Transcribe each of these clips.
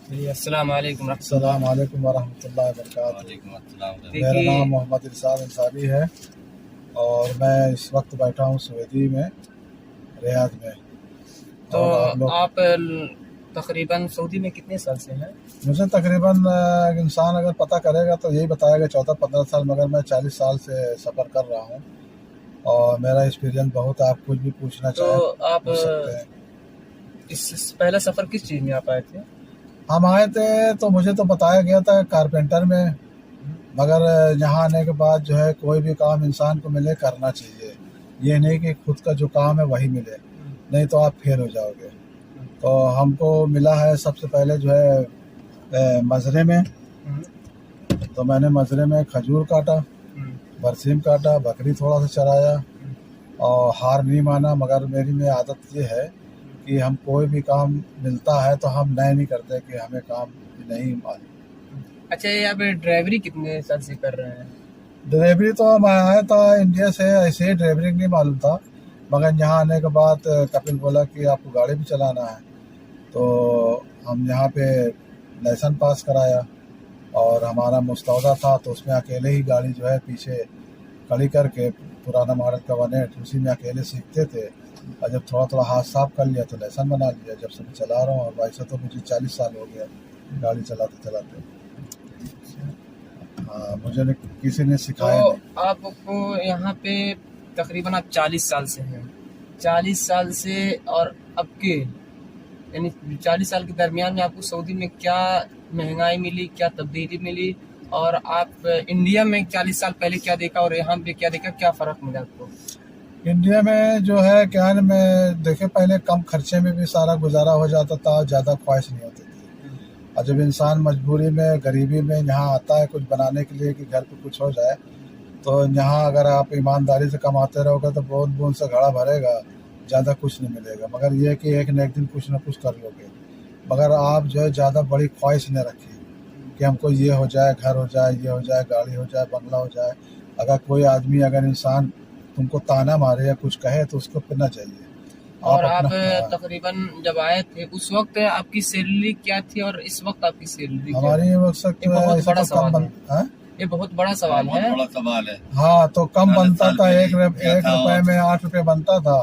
जी, अस्सलाम वालेकुम अस्सलाम वालेकुम वरहमतुल्लाहि वबरकातुहू। मेरा देखिए। नाम मोहम्मद इरशाद अंसारी है और मैं इस वक्त बैठा हूँ सऊदी में, रियाद में। तो और आप लोग, आप तकरीबन सऊदी में कितने साल से हैं? मुझे तकरीबन इंसान अगर पता करेगा तो यही बताएगा 14-15 साल, मगर मैं 40 साल से सफ़र कर रहा हूँ और मेरा एक्सपीरियंस बहुत है। आप कुछ भी पूछना तो चाहें आप पूछ सकते हैं। इस पहला सफ़र किस चीज़ में आप आए थे? हम आए थे तो मुझे तो बताया गया था कारपेंटर में, मगर यहाँ आने के बाद जो है कोई भी काम इंसान को मिले करना चाहिए। ये नहीं कि खुद का जो काम है वही मिले, नहीं तो आप फेल हो जाओगे। तो हमको मिला है सबसे पहले जो है मजरे में, तो मैंने मजरे में खजूर काटा, बरसीम काटा, बकरी थोड़ा सा चराया और हार नहीं माना। मगर मेरी में आदत ये है कि हम कोई भी काम मिलता है तो हम नए नहीं करते कि हमें काम नहीं मालूम। अच्छा, ये आप ड्राइवरी कितने साल से कर रहे हैं? ड्राइवरी तो मैं आया था इंडिया से, ऐसे ही ड्राइवरी नहीं मालूम था। मगर यहाँ आने के बाद कपिल बोला कि आपको गाड़ी भी चलाना है, तो हम यहाँ पे लाइसेंस पास कराया और हमारा मुस्तौदा था तो उसमें अकेले ही गाड़ी जो है पीछे खड़ी करके, पुराना मॉडल का 1.8 उसी में अकेले सीखते थे। और जब थोड़ा थोड़ा हाथ साफ कर लिया तो लाइसेंस बना लिया। जब से मैं चला रहा हूँ, और वैसे तो मुझे 40 साल हो गया गाड़ी चलाते चलाते। हाँ, मुझे किसी ने सिखाया तो नहीं। आपको यहाँ पे तकरीबन आप 40 साल से हैं। 40 साल से और अब के, यानी 40 साल के दरमियान में आपको सऊदी में क्या महंगाई मिली, क्या तब्दीली मिली, और आप इंडिया में 40 साल पहले क्या देखा और यहाँ पे क्या देखा, क्या फ़र्क मिला आपको? इंडिया में जो है क्या है, मैं देखे पहले कम खर्चे में भी सारा गुजारा हो जाता था, ज़्यादा ख्वाहिश नहीं होती थी। और जब इंसान मजबूरी में, गरीबी में यहाँ आता है कुछ बनाने के लिए कि घर पे कुछ हो जाए, तो यहाँ अगर आप ईमानदारी से कमाते रहोगे तो बूंद बूंद से घड़ा भरेगा, ज़्यादा कुछ नहीं मिलेगा। मगर यह कि एक न एक दिन कुछ ना कुछ कर लोगे। मगर आप जो है ज़्यादा बड़ी ख्वाहिश न रखिए कि हमको ये हो जाए, घर हो जाए, ये हो जाए, गाड़ी हो जाए, बंगला हो जाए। अगर कोई आदमी, अगर इंसान तुमको ताना मारे या कुछ कहे तो उसको फिरना चाहिए। और आप आप अपना, हाँ, तकरीबन जब आए थे उस वक्त आपकी सैलरी क्या थी और इस वक्त आपकी सैलरी क्या है? हमारी वक्त ये बहुत ऐसे बड़ा तो कम सवाल है। हाँ? ये बहुत बड़ा सवाल है। बड़ा सवाल है। हाँ, तो कम 40 बनता साल था, पहले एक क्या था रुपए में 8 रुपए बनता था।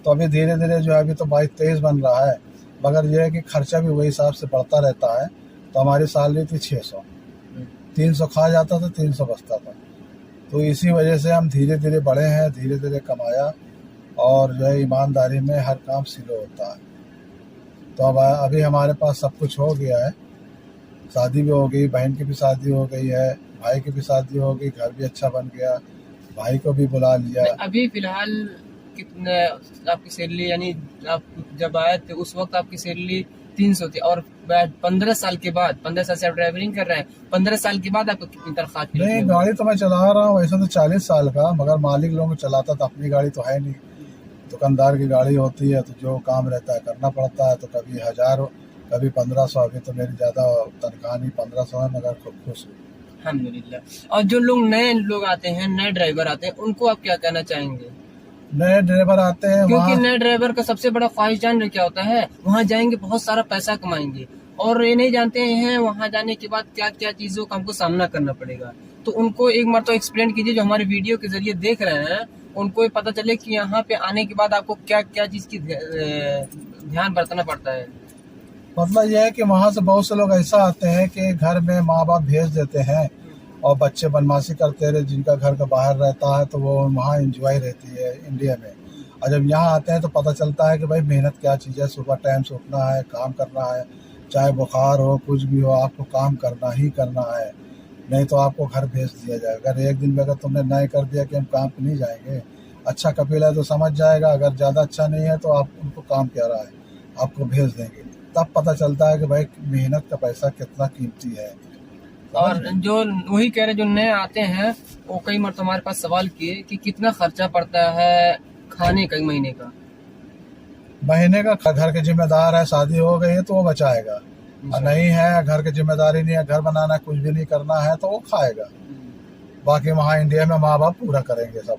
तो अभी धीरे धीरे जो है, अभी तो 22-23 बन रहा है। मगर यह है कि खर्चा भी वही हिसाब से बढ़ता रहता है। तो हमारी सैलरी थी 600, 300 खा जाता था, 300 बचता था। तो इसी वजह से हम धीरे धीरे बढ़े हैं, धीरे धीरे कमाया और जो है ईमानदारी में हर काम सिलो होता है। तो अब अभी हमारे पास सब कुछ हो गया है। शादी भी हो गई, बहन की भी शादी हो गई है, भाई की भी शादी हो गई, घर भी अच्छा बन गया, भाई को भी बुला लिया। अभी फिलहाल कितने आपकी सैलरी, यानी आप जब आए थे उस वक्त आपकी सैलरी 300 थी, और 15 साल के बाद, 15 साल से आप ड्राइवरिंग कर रहे हैं, 15 साल के बाद आपको कितनी तनख्वाह मिलती नहीं, है? गाड़ी तो मैं चला रहा हूँ वैसे तो 40 साल का, मगर मालिक लोग चलाता था, अपनी गाड़ी तो है नहीं। दुकानदार की गाड़ी होती है तो जो काम रहता है करना पड़ता है। तो कभी 1000, कभी 1500। अभी तो मेरी ज़्यादा तनख्वाह नहीं, 1500 है, मगर खूब खुश हूँ। अल्हम्दुलिल्लाह। और जो लोग नए लोग आते हैं, नए ड्राइवर आते हैं, उनको आप क्या कहना चाहेंगे? नए ड्राइवर आते हैं क्योंकि वहाँ, नए ड्राइवर का सबसे बड़ा ख्वाहिश जान रहे क्या होता है? वहाँ जाएंगे बहुत सारा पैसा कमाएंगे, और ये नहीं जानते हैं वहाँ जाने के बाद क्या क्या चीजों का हमको सामना करना पड़ेगा। तो उनको एक बार तो एक्सप्लेन कीजिए, जो हमारे वीडियो के जरिए देख रहे हैं उनको ये पता चले कि यहाँ पे आने के बाद आपको क्या क्या चीज की ध्यान बरतना पड़ता है। मतलब यह है कि वहाँ से बहुत से लोग ऐसा आते हैं कि घर में माँ बाप भेज देते हैं और बच्चे बदमाशी करते रहे, जिनका घर का बाहर रहता है तो वो वहाँ इंजॉय रहती है इंडिया में। और जब यहाँ आते हैं तो पता चलता है कि भाई मेहनत क्या चीज़ है। सुबह टाइम से उठना है, काम करना है, चाहे बुखार हो कुछ भी हो, आपको काम करना ही करना है, नहीं तो आपको घर भेज दिया जाएगा। अगर एक दिन में अगर तुमने नहीं कर दिया कि हम काम पे नहीं जाएंगे, अच्छा कपिल है तो समझ जाएगा, अगर ज़्यादा अच्छा नहीं है तो आप उनको काम क्या रहा है, आपको भेज देंगे। तब पता चलता है कि भाई मेहनत का पैसा कितना कीमती है। और जो वही कह रहे जो नए आते हैं, वो कई मरतबा हमारे पास सवाल किए कि कितना खर्चा पड़ता है खाने का महीने का। महीने का घर के जिम्मेदार है, शादी हो गई है तो वो बचाएगा, और नहीं है, घर की जिम्मेदारी नहीं है, घर बनाना है, कुछ भी नहीं करना है तो वो खाएगा। बाकी वहाँ इंडिया में माँ बाप पूरा करेंगे सब,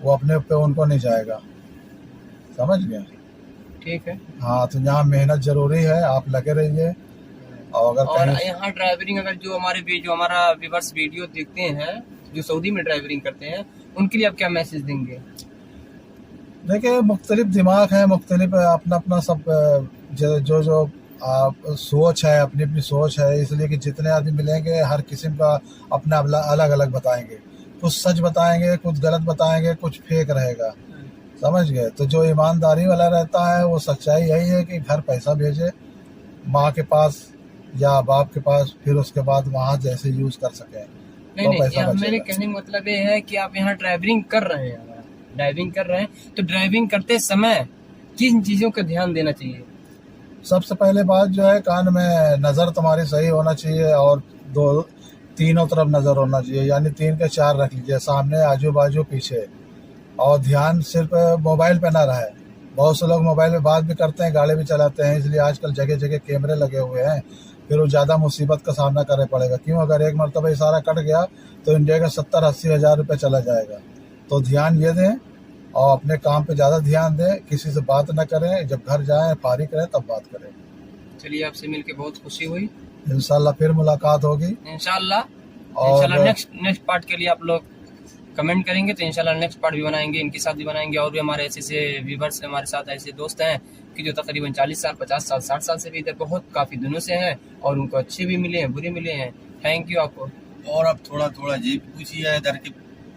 वो अपने पे उनको नहीं जाएगा। समझ गए? ठीक है। हाँ, तो यहाँ मेहनत जरूरी है, आप लगे रहिए और अगर और कहीं यहाँ ड्राइवरिंग अगर जो हमारा व्यूअर्स वीडियो देखते हैं जो सऊदी में ड्राइवरिंग करते हैं उनके लिए आप क्या मैसेज देंगे? देखिए, मुख्तलिफ दिमाग है, मुख्तलिफ अपना अपना सब जो जो सोच है, अपनी अपनी सोच है, इसलिए कि जितने आदमी मिलेंगे हर किस्म का अपना अलग अलग बताएंगे, कुछ सच बताएंगे, कुछ गलत बताएंगे, कुछ फेक रहेगा, समझ गए। तो जो ईमानदारी वाला रहता है वो सच्चाई यही है कि घर पैसा भेजे माँ के पास या बाप के पास, फिर उसके बाद वहाँ जैसे यूज कर सके नहीं तो नहीं, पैसा मेरे बचेगा। कहने का मतलब ये है कि आप यहाँ ड्राइवरिंग कर रहे हैं, तो ड्राइविंग करते समय किन चीजों का ध्यान देना चाहिए? सबसे पहले बात जो है, कान में नज़र तुम्हारी सही होना चाहिए और तीनों तरफ नज़र होना चाहिए, यानी 3 के 4 रख लीजिए, सामने, आजू बाजू, पीछे। और ध्यान सिर्फ मोबाइल पे ना रहे। बहुत से लोग मोबाइल पे बात भी करते हैं, गाड़ी भी चलाते हैं, इसलिए आजकल जगह जगह कैमरे लगे हुए हैं, फिर वो ज़्यादा मुसीबत का सामना करना पड़ेगा। क्यों? अगर एक मरतबा इशारा कट गया तो इंडिया का 70-80 हज़ार रुपये चला जाएगा। तो ध्यान ये दें और अपने काम पे ज़्यादा ध्यान दें, किसी से बात ना करें, जब घर जाएं फारिग करें तब बात करें। चलिए, आपसे मिलके बहुत खुशी हुई। इंशाल्लाह फिर मुलाकात होगी। इंशाल्लाह नेक्स्ट पार्ट के लिए आप लोग कमेंट करेंगे तो इंशाल्लाह नेक्स्ट पार्ट भी बनाएंगे, इनके साथ भी बनाएंगे। और भी हमारे ऐसे व्यूवर्स हमारे साथ ऐसे दोस्त हैं कि जो तकरीबन 40 साल, 50 साल, 60 साल से भी इधर बहुत काफ़ी दिनों से हैं और उनको अच्छे भी मिले हैं, बुरे मिले हैं। थैंक यू आपको। और अब थोड़ा थोड़ा जी पूछी है, इधर के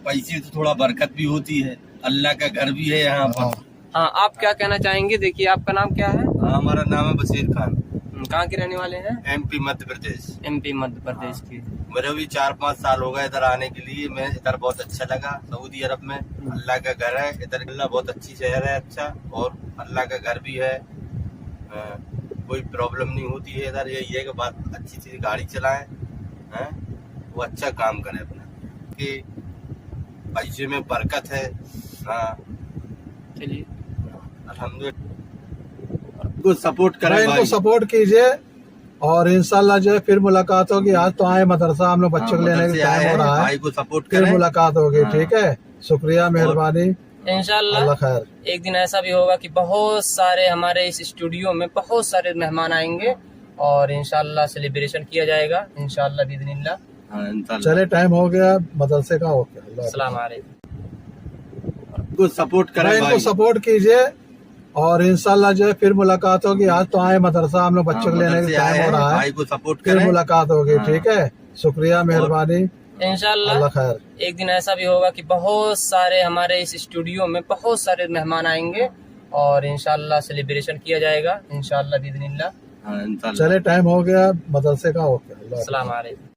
पैसे तो थोड़ा बरकत भी होती है, अल्लाह का घर भी है यहाँ पर। हाँ, आप क्या कहना चाहेंगे? देखिए, आपका नाम क्या है? हमारा नाम है बशीर खान। कहाँ के रहने वाले हैं? MP मध्य प्रदेश। MP मध्य प्रदेश की। मुझे भी 4-5 साल हो गए इधर आने के लिए। मैं इधर बहुत अच्छा लगा, सऊदी अरब में अल्लाह का घर है इधर, अल्लाह बहुत अच्छी शहर है, अच्छा, और अल्लाह का घर भी है। कोई प्रॉब्लम नहीं होती है इधर। यही है कि बात अच्छी चीज गाड़ी चलाएं, वो अच्छा काम करें अपना, कि पैसे में बरकत है। चलिए, अल्हम्दुलिल्लाह, को सपोर्ट करें, इनको सपोर्ट कीजिए और इंशाल्लाह जो है फिर मुलाकात होगी। आज तो आए मदरसा, हम लोग बच्चों को लेने का टाइम हो रहा है, भाई को सपोर्ट फिर करें, मुलाकात होगी। ठीक है, शुक्रिया, मेहरबानी, इंशाल्लाह। अल्लाह खैर। एक दिन ऐसा भी होगा कि बहुत सारे हमारे इस स्टूडियो में बहुत सारे मेहमान आएंगे और इंशाल्लाह सेलिब्रेशन किया जाएगा, इंशाल्लाह बिइज़्निल्लाह। चले, टाइम हो गया मदरसे का। ओके, अस्सलाम वालेकुम। को सपोर्ट करें, इनको सपोर्ट कीजिए और इंशाल्लाह जो है फिर मुलाकात होगी। आज तो आए मदरसा, हम लोग बच्चों को लेने का टाइम हो रहा है, भाई को सपोर्ट फिर करें, मुलाकात होगी। ठीक है, शुक्रिया, मेहरबानी, इंशाल्लाह। अल्लाह खैर। एक दिन ऐसा भी होगा कि बहुत सारे हमारे इस स्टूडियो में बहुत सारे मेहमान आएंगे और इंशाल्लाह सेलिब्रेशन किया जाएगा, इंशाल्लाह बिइज़्निल्लाह। चले, टाइम हो गया मदरसे का। ओके, अस्सलाम वालेकुम।